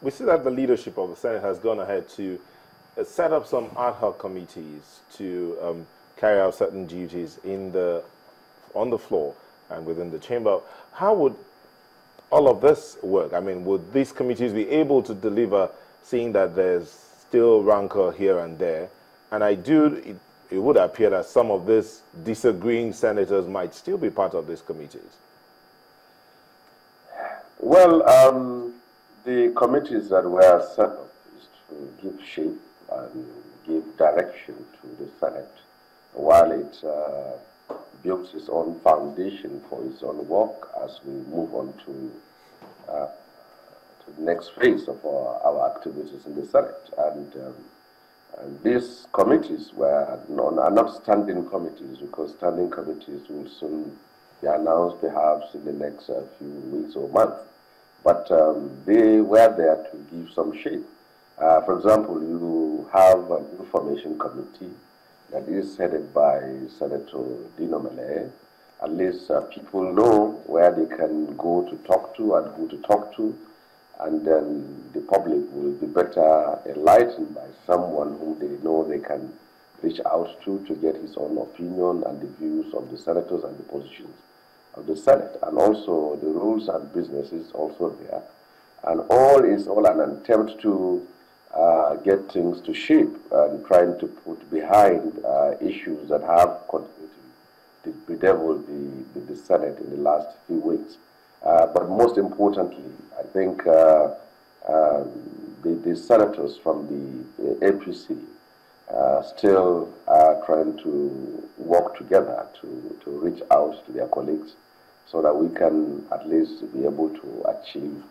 We see that the leadership of the Senate has gone ahead to set up some ad hoc committees to carry out certain duties on the floor and within the chamber. How would all of this work? I mean, would these committees be able to deliver, seeing that there's still rancor here and there? And it would appear that some of these disagreeing senators might still be part of these committees. Well, the committees that were set up is to give shape and give direction to the Senate while it builds its own foundation for its own work as we move on to the next phase of our activities in the Senate. And these committees are not standing committees, because standing committees will soon be announced perhaps in the next few weeks or months. But they were there to give some shape. For example, you have an information committee that is headed by Senator Dino Mele. At least people know where they can go to talk to and who to talk to, and then the public will be better enlightened by someone whom they know they can reach out to get his own opinion and the views of the senators and the positions of the Senate. And also the rules and business is also there. And all is an attempt to get things to shape and trying to put behind issues that have continued to bedevil the Senate in the last few weeks. But most importantly, I think the senators from the APC still are trying to work together to reach out to their colleagues so that we can at least be able to achieve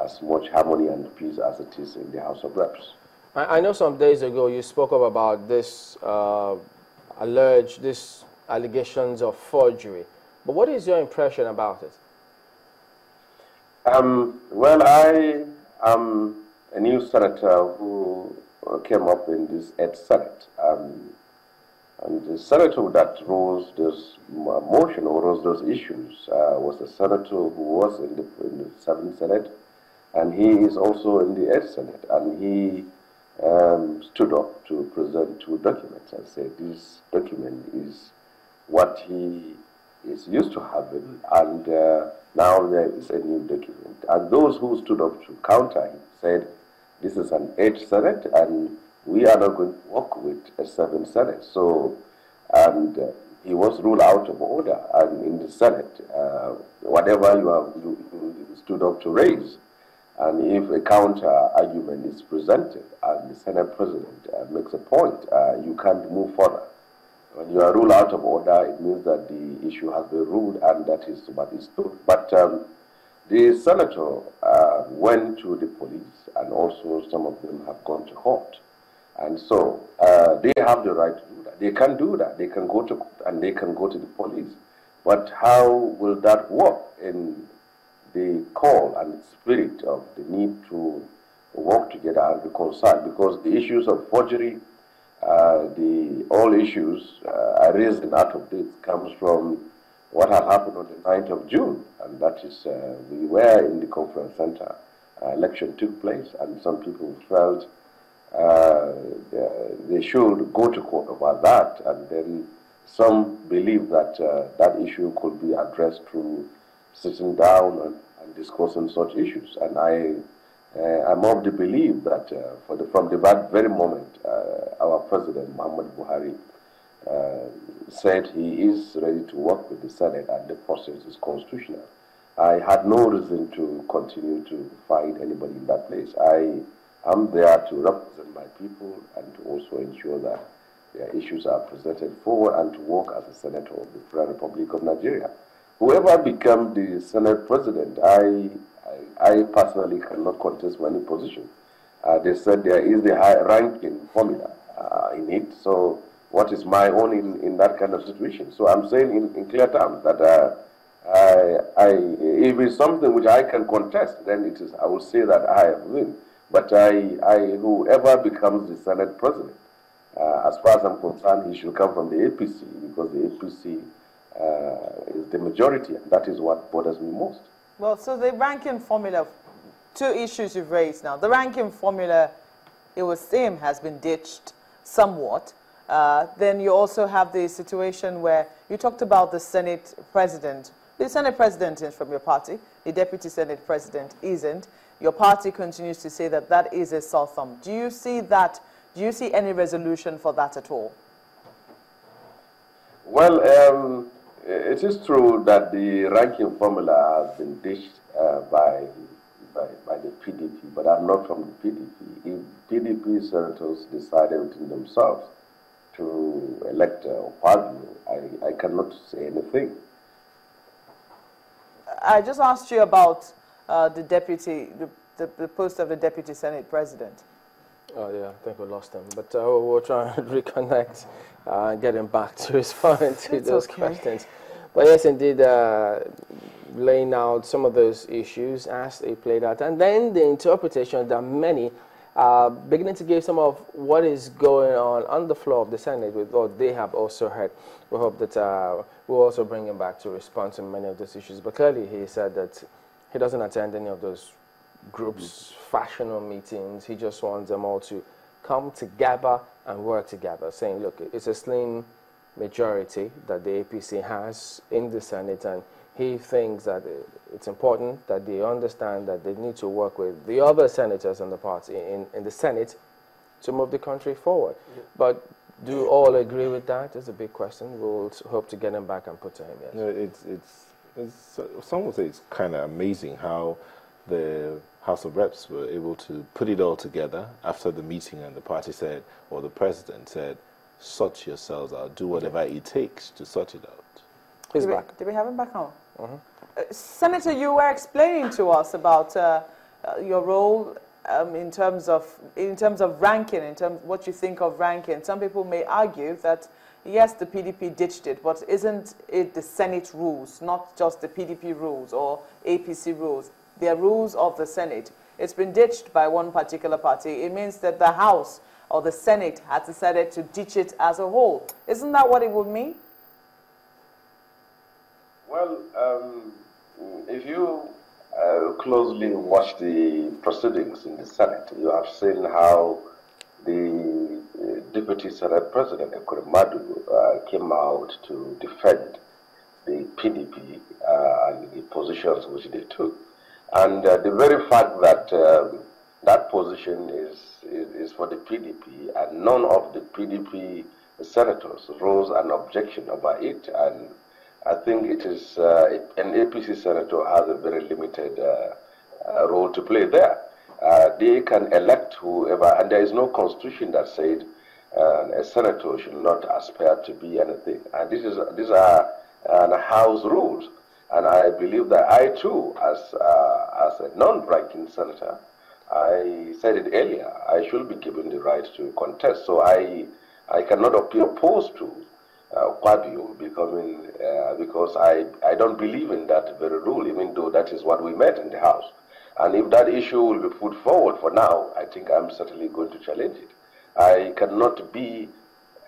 as much harmony and peace as it is in the House of Reps. I know some days ago you spoke up about this these allegations of forgery. But what is your impression about it? Well, I am a new senator who came up in this 8th Senate. And the senator that rose this motion or rose those issues was a senator who was in the 7th Senate, and he is also in the 8th Senate. And he stood up to present 2 documents and said this document is what he is used to having, and now there is a new document. And those who stood up to counter him said this is an 8th Senate and we are not going to work with a 7th Senate. So, and he was ruled out of order, and in the Senate, whatever you stood up to raise, and if a counter argument is presented and the Senate President makes a point, you can't move further. When you are ruled out of order, it means that the issue has been ruled, and that is what is true. But the senator went to the police, and also some of them have gone to court. And so they have the right to do that. They can do that. They can go to court and they can go to the police. But how will that work in the call and the spirit of the need to work together and reconcile? Because the issues of forgery, all issues arisen out of this comes from what had happened on the 9th of June. And that is, we were in the conference center. Election took place, and some people felt they should go to court about that, and then some believe that that issue could be addressed through sitting down and discussing such issues. And I'm of the belief that from the very moment our President Muhammad Buhari said he is ready to work with the Senate and the process is constitutional, I had no reason to continue to fight anybody in that place. I am there to represent my people and to also ensure that their issues are presented forward and to work as a senator of the Federal Republic of Nigeria. Whoever becomes the Senate President, I personally cannot contest for any position. They said there is the high ranking formula in it, so what is my own in that kind of situation? So I'm saying in clear terms that if it's something which I can contest, then it is, I will say that I have win. But whoever becomes the Senate President, as far as I'm concerned, he should come from the APC, because the APC is the majority, and that is what bothers me most. Well, so the ranking formula, two issues you've raised now. The ranking formula, it would seem, has been ditched somewhat. Then you also have the situation where you talked about the Senate president. The Senate president is from your party. The deputy Senate president isn't. Your party continues to say that that is a sore thumb. Do you see that? Do you see any resolution for that at all? Well, it is true that the ranking formula has been ditched by the PDP, but I'm not from the PDP. If PDP senators decided within themselves to elect Fabio, I cannot say anything. I just asked you about the deputy, the post of the deputy Senate president. Oh yeah, I think we lost him, but we'll try and reconnect and get him back to respond to those questions. But yes, indeed, laying out some of those issues as they played out, and then the interpretation that many are beginning to give some of what is going on the floor of the Senate with what they have also heard. We hope that we'll also bring him back to respond to many of those issues. But clearly, he said that he doesn't attend any of those groups, factional meetings. He just wants them all to come together and work together, saying, look, it's a slim majority that the APC has in the Senate, and he thinks that it's important that they understand that they need to work with the other senators in the party, in the Senate, to move the country forward. Yeah. But do all agree with that? It's a big question. We'll hope to get him back and put to him, yes. No, some would say it's kind of amazing how the House of Reps were able to put it all together after the meeting, and the party said, or the president said, sort yourselves out, do whatever it takes to sort it out. He's back. Did we have him back on? Senator, you were explaining to us about your role in terms of ranking, in terms of what you think of ranking. Some people may argue that yes, the PDP ditched it, but isn't it the Senate rules, not just the PDP rules or APC rules? They are rules of the Senate. It's been ditched by one particular party. It means that the House or the Senate has decided to ditch it as a whole. Isn't that what it would mean? Well, if you closely watch the proceedings in the Senate, you have seen how the Deputy Senate President, Madu, came out to defend the PDP and the positions which they took. And the very fact that that position is for the PDP, and none of the PDP senators rose an objection about it, and I think it is an APC senator has a very limited role to play there. They can elect whoever, and there is no constitution that said a senator should not aspire to be anything. And these are House rules, and I believe that I too, as a non-ranking senator, I said it earlier, I should be given the right to contest. So I cannot appear opposed to Fabio because I don't believe in that very rule, even though that is what we met in the House. And if that issue will be put forward for now, I think I'm certainly going to challenge it. I cannot be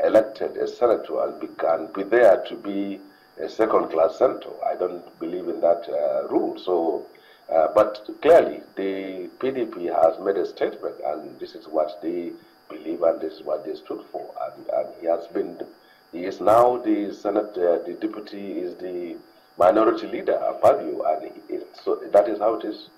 elected a senator and be there to be a second-class senator. I don't believe in that rule. So, but clearly, the PDP has made a statement, and this is what they believe, and this is what they stood for. And he is now the Senate, the deputy is the minority leader, Fabio, and so that is how it is.